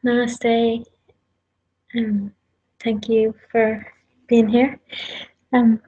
Namaste. Thank you for being here. I'm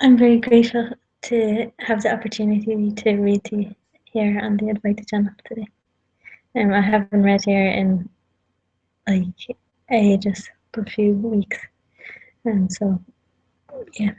very grateful to have the opportunity to read to you here on the Advaita channel today. I haven't read here in like ages, but a few weeks, and so yeah,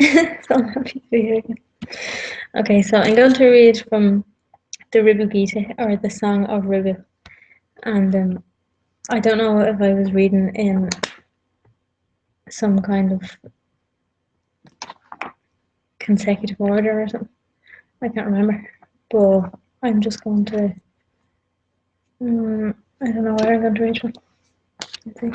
so I'm happy to be here again. Okay, so I'm going to read from the Ribhu Gita, or the Song of Ribhu, and I don't know if I was reading in some kind of consecutive order or something. I can't remember, but I'm just going to. I don't know where I'm going to read from. Let's see.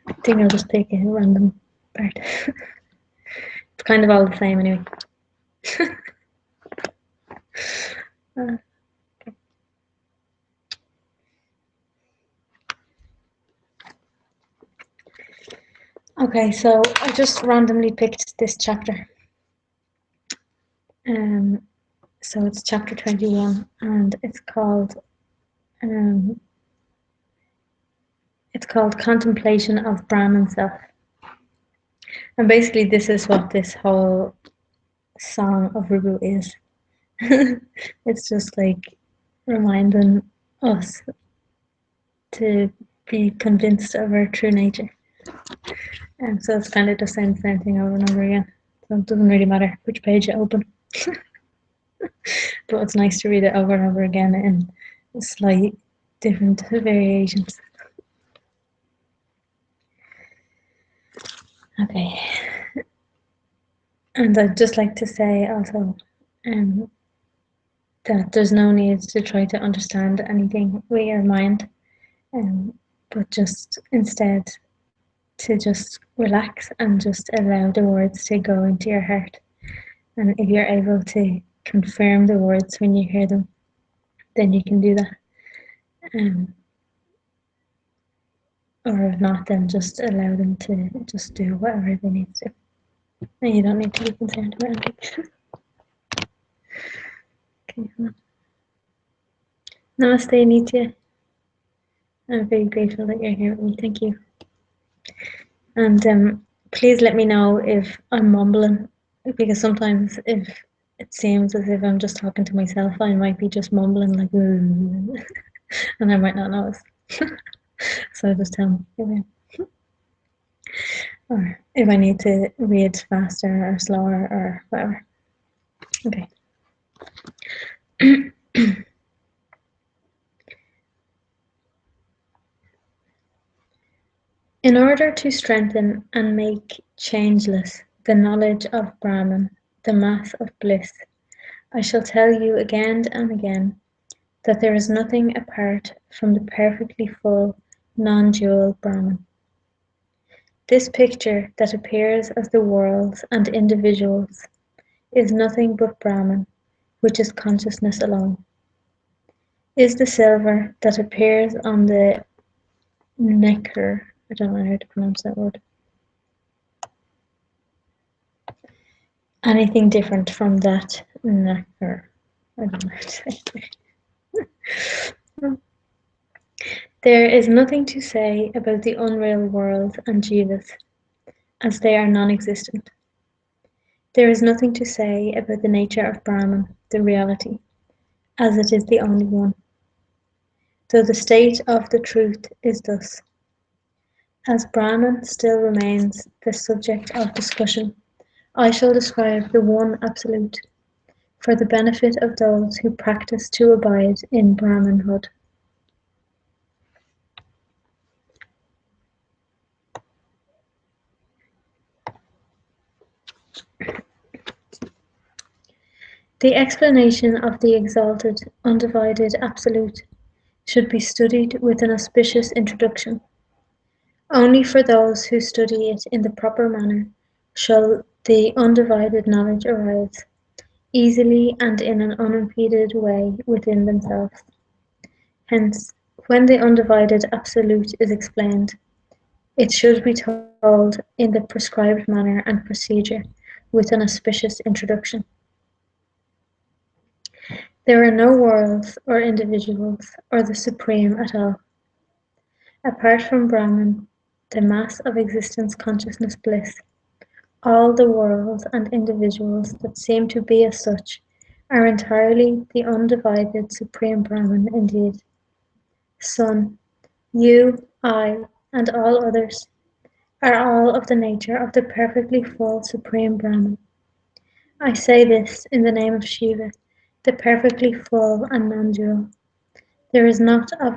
I think I'll just pick a random part. It's kind of all the same anyway. Okay. Okay, so I just randomly picked this chapter. So it's chapter 21, and it's called Contemplation of Brahman-Self. And basically this is what this whole Song of Ribhu is. It's just like reminding us to be convinced of our true nature. And so it's kind of the same thing over and over again. So it doesn't really matter which page you open. But it's nice to read it over and over again in slight different variations. Okay. And I'd just like to say also that there's no need to try to understand anything with your mind, but just instead to just relax and just allow the words to go into your heart. And if you're able to confirm the words when you hear them, then you can do that. Or if not, then just allow them to just do whatever they need to. And you don't need to be concerned about anything. Okay. Namaste, Nitya. I'm very grateful that you're here with me. Thank you. And please let me know if I'm mumbling, because sometimes if it seems as if I'm just talking to myself, I might be just mumbling like, and I might not notice. So just tell me. Or if I need to read faster or slower or whatever. Okay. In order to strengthen and make changeless the knowledge of Brahman, the mass of bliss, I shall tell you again and again that there is nothing apart from the perfectly full, non-dual Brahman. This picture that appears as the worlds and individuals is nothing but Brahman, which is consciousness alone. Is the silver that appears on the nectar, I don't know how to pronounce that word, anything different from that nectar? I don't know how to say it. There is nothing to say about the unreal world and jivas, as they are non-existent. There is nothing to say about the nature of Brahman, the reality, as it is the only one. Though the state of the truth is thus. As Brahman still remains the subject of discussion, I shall describe the one absolute, for the benefit of those who practice to abide in Brahmanhood. The explanation of the exalted, undivided absolute should be studied with an auspicious introduction. Only for those who study it in the proper manner shall the undivided knowledge arise, easily and in an unimpeded way within themselves. Hence, when the undivided absolute is explained, it should be told in the prescribed manner and procedure with an auspicious introduction. There are no worlds or individuals or the Supreme at all. Apart from Brahman, the mass of existence consciousness bliss, all the worlds and individuals that seem to be as such are entirely the undivided Supreme Brahman indeed. Son, you, I, and all others are all of the nature of the perfectly full Supreme Brahman. I say this in the name of Shiva, the perfectly full and non-dual. There is not an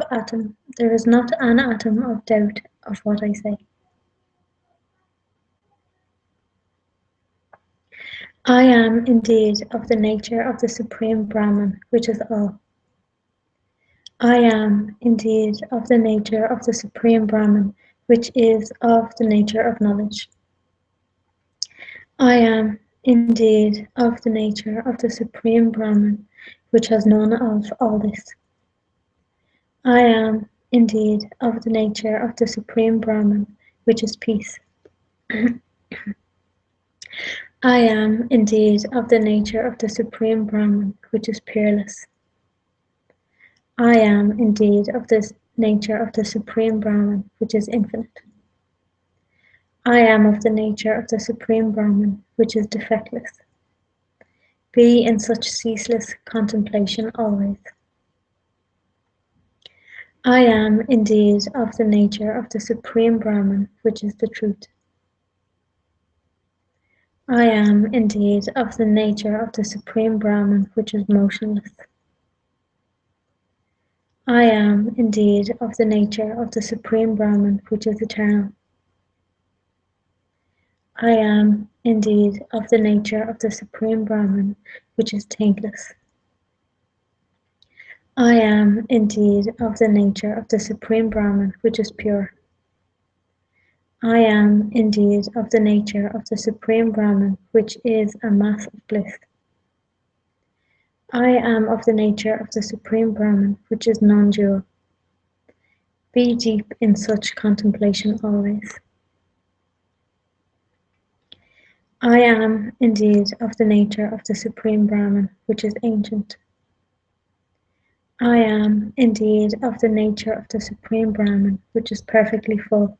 atom of doubt of what I say. I am indeed of the nature of the Supreme Brahman, which is all. I am indeed of the nature of the Supreme Brahman, which is of the nature of knowledge. I am indeed of the nature of the Supreme Brahman, which has none of all this. I am indeed of the nature of the Supreme Brahman, which is peace. I am indeed of the nature of the Supreme Brahman, which is peerless. I am indeed of the nature of the Supreme Brahman, which is infinite. I am of the nature of the Supreme Brahman, which is defectless. Be in such ceaseless contemplation always. I am indeed of the nature of the Supreme Brahman, which is the truth. I am indeed of the nature of the Supreme Brahman, which is motionless. I am indeed of the nature of the Supreme Brahman, which is eternal. I am indeed of the nature of the Supreme Brahman, which is taintless. I am indeed of the nature of the Supreme Brahman, which is pure. I am indeed of the nature of the Supreme Brahman, which is a mass of bliss. I am of the nature of the Supreme Brahman, which is non-dual. Be deep in such contemplation always. I am indeed of the nature of the Supreme Brahman, which is ancient. I am indeed of the nature of the Supreme Brahman, which is perfectly full.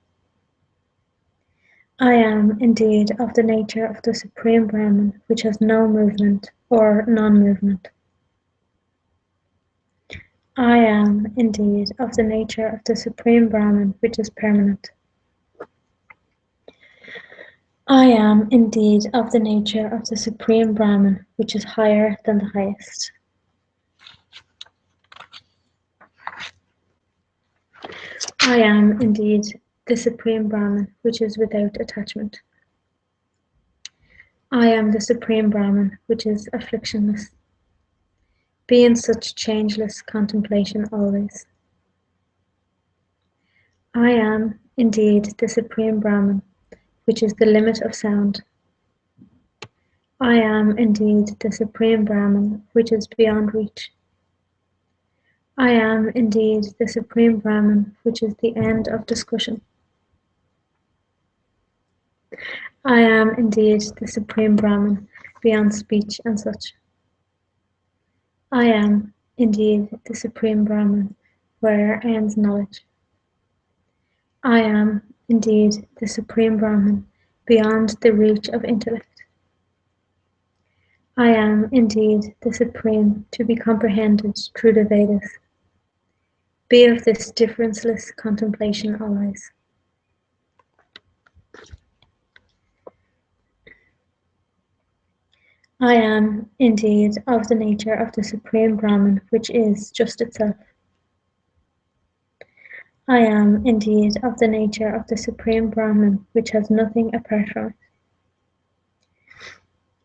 I am indeed of the nature of the Supreme Brahman, which has no movement or non-movement. I am indeed of the nature of the Supreme Brahman, which is permanent. I am indeed of the nature of the Supreme Brahman, which is higher than the highest. I am indeed the Supreme Brahman, which is without attachment. I am the Supreme Brahman, which is afflictionless. Be in such changeless contemplation always. I am indeed the Supreme Brahman, which is the limit of sound. I am indeed the Supreme Brahman, which is beyond reach. I am indeed the Supreme Brahman, which is the end of discussion. I am indeed the Supreme Brahman, beyond speech and such. I am indeed the Supreme Brahman, where ends knowledge. I am indeed the Supreme Brahman, beyond the reach of intellect. I am indeed the Supreme, to be comprehended through the Vedas. Be of this differenceless contemplation always. I am indeed of the nature of the Supreme Brahman, which is just itself. I am indeed of the nature of the Supreme Brahman, which has nothing apart from it.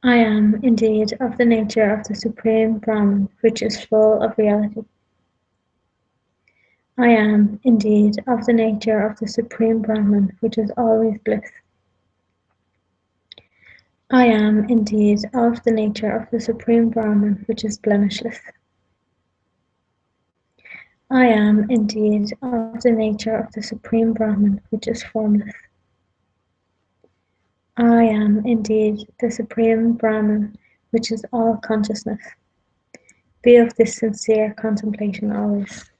I am indeed of the nature of the Supreme Brahman, which is full of reality. I am indeed of the nature of the Supreme Brahman, which is always bliss. I am indeed of the nature of the Supreme Brahman, which is blemishless. I am indeed of the nature of the Supreme Brahman, which is formless. I am indeed the Supreme Brahman, which is all consciousness. Be of this sincere contemplation always.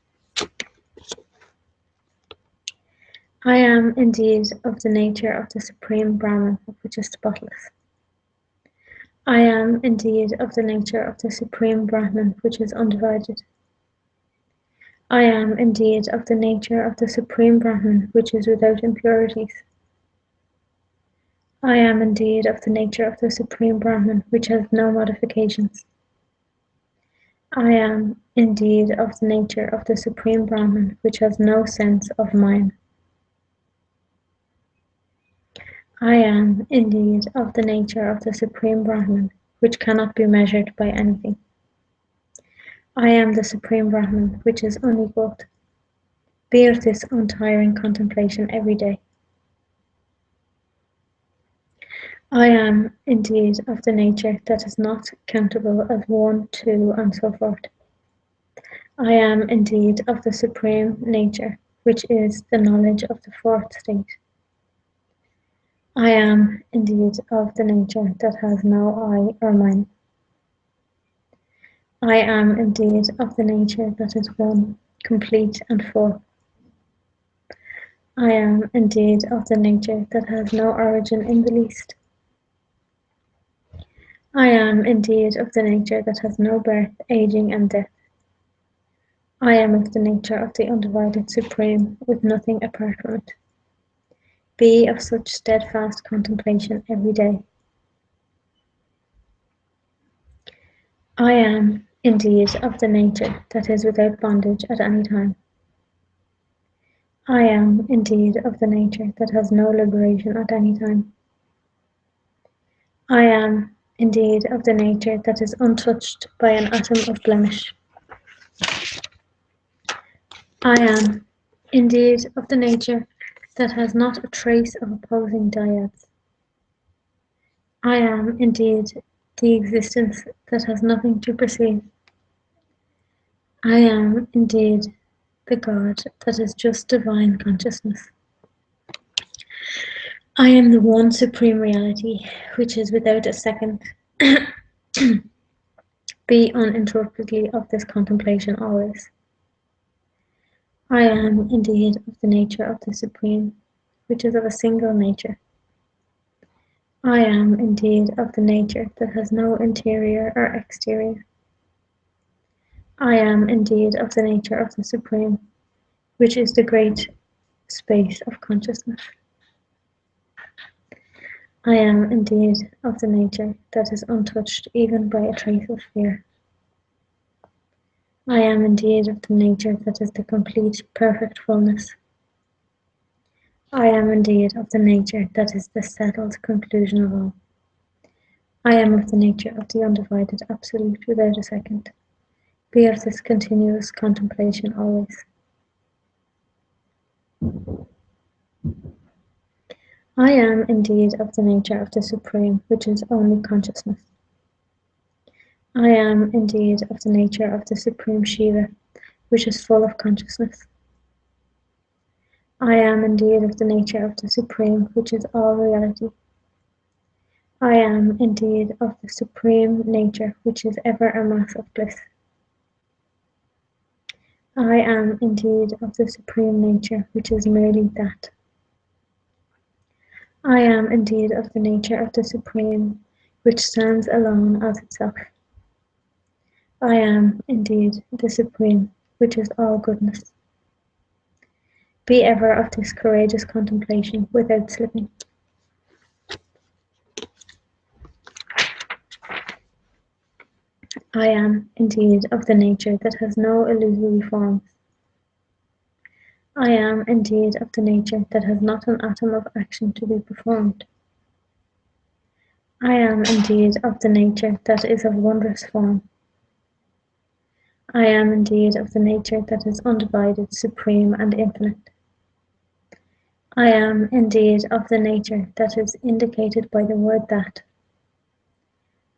I am indeed of the nature of the Supreme Brahman, which is spotless. I am indeed of the nature of the Supreme Brahman, which is undivided. I am indeed of the nature of the Supreme Brahman, which is without impurities. I am indeed of the nature of the Supreme Brahman, which has no modifications. I am indeed of the nature of the Supreme Brahman, which has no sense of mine. I am indeed of the nature of the Supreme Brahman, which cannot be measured by anything. I am the Supreme Brahman, which is unequaled. Be of this untiring contemplation every day. I am indeed of the nature that is not countable as 1, 2, and so forth. I am indeed of the Supreme Nature, which is the knowledge of the fourth state. I am indeed of the nature that has no I or mine. I am indeed of the nature that is one, complete and full. I am indeed of the nature that has no origin in the least. I am indeed of the nature that has no birth, aging, and death. I am of the nature of the undivided Supreme, with nothing apart from it. Be of such steadfast contemplation every day. I am indeed of the nature that is without bondage at any time. I am indeed of the nature that has no liberation at any time. I am indeed of the nature that is untouched by an atom of blemish. I am indeed of the nature that has not a trace of opposing dyads. I am indeed the existence that has nothing to perceive. I am indeed the God that is just divine consciousness. I am the one supreme reality, which is without a second. Be uninterruptedly of this contemplation always. I am indeed of the nature of the Supreme, which is of a single nature. I am indeed of the nature that has no interior or exterior. I am indeed of the nature of the Supreme, which is the great space of consciousness. I am indeed of the nature that is untouched even by a trace of fear. I am indeed of the nature that is the complete, perfect fullness. I am indeed of the nature that is the settled conclusion of all. I am of the nature of the undivided absolute without a second. Be of this continuous contemplation always. I am indeed of the nature of the Supreme, which is only consciousness. I am indeed of the nature of the Supreme Shiva, which is full of consciousness. I am indeed of the nature of the Supreme, which is all reality. I am indeed of the Supreme Nature, which is ever a mass of bliss. I am indeed of the Supreme Nature, which is merely that. I am indeed of the nature of the Supreme, which stands alone as itself. I am indeed the Supreme, which is all goodness. Be ever of this courageous contemplation without slipping. I am indeed of the nature that has no illusory forms. I am indeed of the nature that has not an atom of action to be performed. I am indeed of the nature that is of wondrous form. I am indeed of the nature that is undivided, supreme, and infinite. I am indeed of the nature that is indicated by the word that.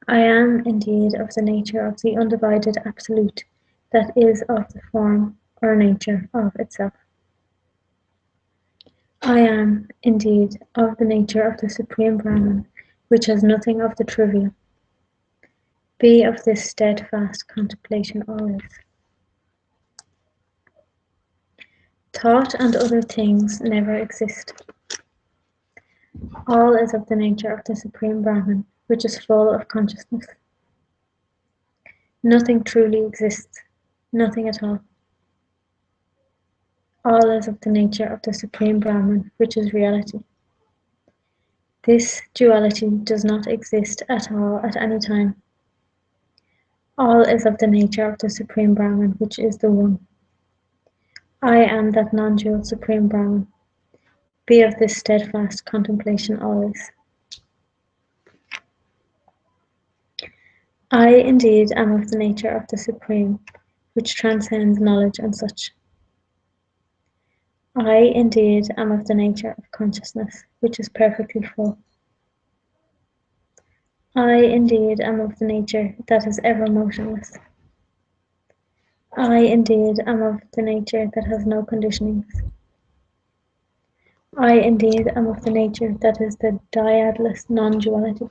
I am indeed of the nature of the undivided absolute that is of the form or nature of itself. I am indeed of the nature of the Supreme Brahman, which has nothing of the trivial. Be of this steadfast contemplation always. Thought and other things never exist. All is of the nature of the Supreme Brahman, which is full of consciousness. Nothing truly exists, nothing at all. All is of the nature of the Supreme Brahman, which is reality. This duality does not exist at all at any time. All is of the nature of the Supreme Brahman, which is the One. I am that non-dual Supreme Brahman. Be of this steadfast contemplation always. I indeed am of the nature of the Supreme, which transcends knowledge and such. I indeed am of the nature of consciousness, which is perfectly full. I indeed am of the nature that is ever motionless. I indeed am of the nature that has no conditionings. I indeed am of the nature that is the dyadless non-duality.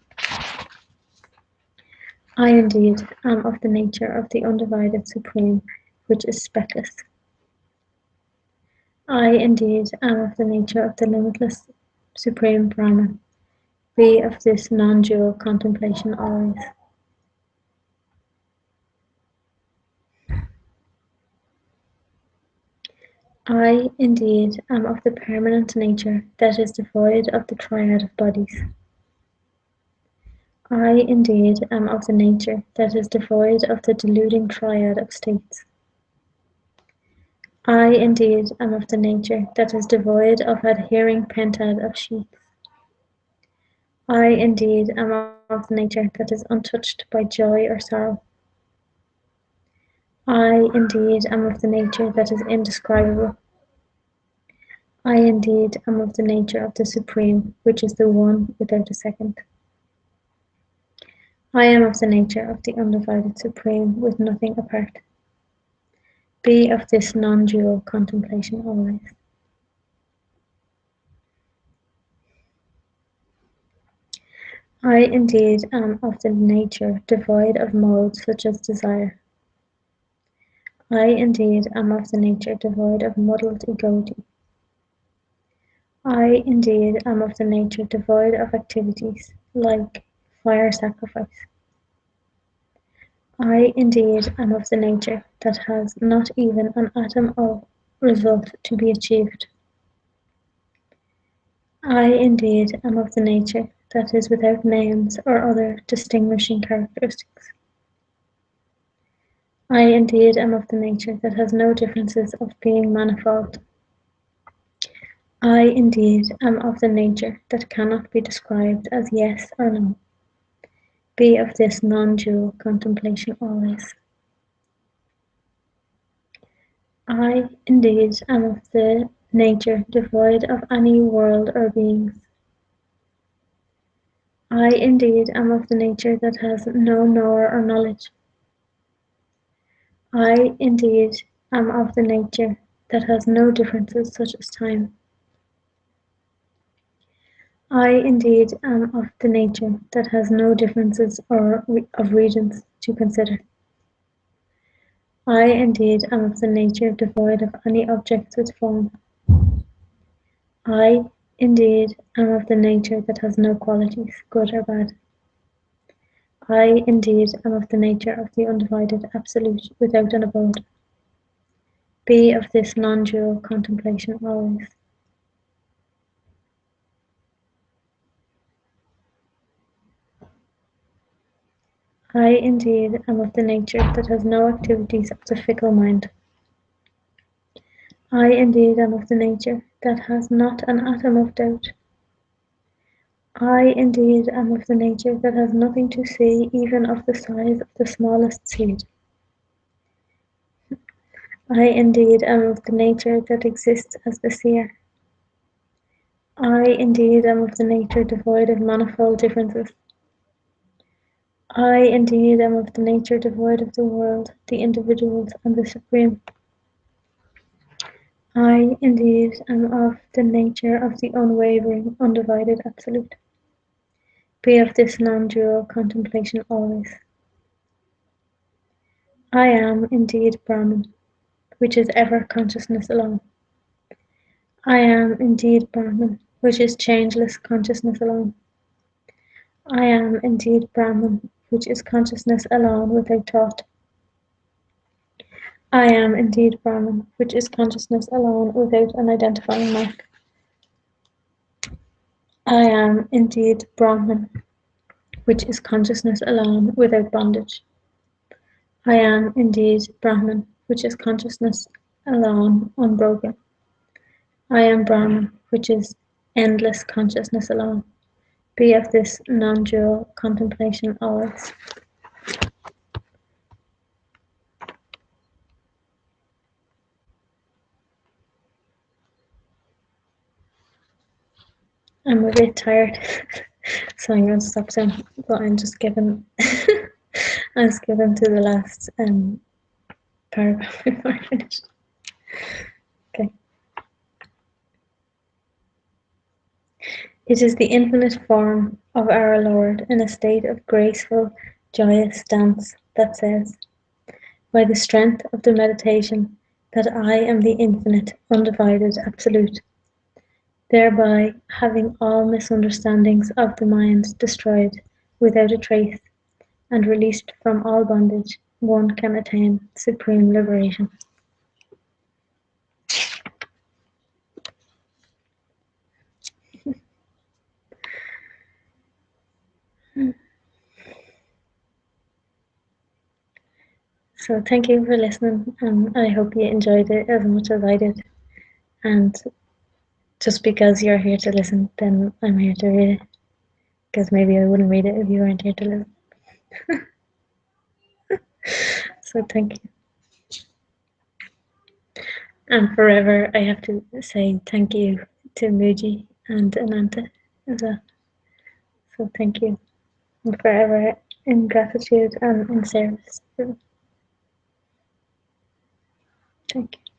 I indeed am of the nature of the undivided Supreme, which is speckless. I indeed am of the nature of the limitless Supreme Brahman. Be of this non-dual contemplation always. I indeed am of the permanent nature that is devoid of the triad of bodies. I indeed am of the nature that is devoid of the deluding triad of states. I indeed am of the nature that is devoid of adhering pentad of sheaths. I indeed am of the nature that is untouched by joy or sorrow. I indeed am of the nature that is indescribable. I indeed am of the nature of the Supreme, which is the One without a second. I am of the nature of the undivided Supreme, with nothing apart. Be of this non-dual contemplation always. I indeed am of the nature devoid of modes such as desire. I indeed am of the nature devoid of muddled egoity. I indeed am of the nature devoid of activities like fire sacrifice. I indeed am of the nature that has not even an atom of result to be achieved. I indeed am of the nature that is without names or other distinguishing characteristics. I indeed am of the nature that has no differences of being manifold. I indeed am of the nature that cannot be described as yes or no. Be of this non-dual contemplation always. I indeed am of the nature devoid of any world or beings. I indeed am of the nature that has no knower or knowledge. I indeed am of the nature that has no differences such as time. I indeed am of the nature that has no differences or of regions to consider. I indeed am of the nature devoid of any objects with form. I indeed am of the nature that has no qualities, good or bad. I indeed am of the nature of the undivided absolute without an abode. Be of this non-dual contemplation always. I indeed am of the nature that has no activities of the fickle mind. I indeed am of the nature that has not an atom of doubt. I indeed am of the nature that has nothing to see even of the size of the smallest seed. I indeed am of the nature that exists as the seer. I indeed am of the nature devoid of manifold differences. I indeed am of the nature devoid of the world, the individuals, and the Supreme. I indeed am of the nature of the unwavering, undivided Absolute. Be of this non-dual contemplation always. I am indeed Brahman, which is ever consciousness alone. I am indeed Brahman, which is changeless consciousness alone. I am indeed Brahman, which is consciousness alone without thought. I am indeed Brahman, which is consciousness alone without an identifying mark. I am indeed Brahman, which is consciousness alone without bondage. I am indeed Brahman, which is consciousness alone unbroken. I am Brahman, which is endless consciousness alone. Be of this non-dual contemplation always. I'm a bit tired, so I'm going to stop soon. But I'm just given, I was given to the last paragraph before I finish. Okay. It is the infinite form of our Lord in a state of graceful, joyous dance that says, by the strength of the meditation, that I am the infinite, undivided Absolute, thereby having all misunderstandings of the mind destroyed without a trace, and released from all bondage, one can attain supreme liberation. So thank you for listening, and I hope you enjoyed it as much as I did. And just because you're here to listen, then I'm here to read it. Because maybe I wouldn't read it if you weren't here to listen. So thank you. And forever, I have to say thank you to Muji and Ananta as well. So thank you. And forever in gratitude and in service. Thank you.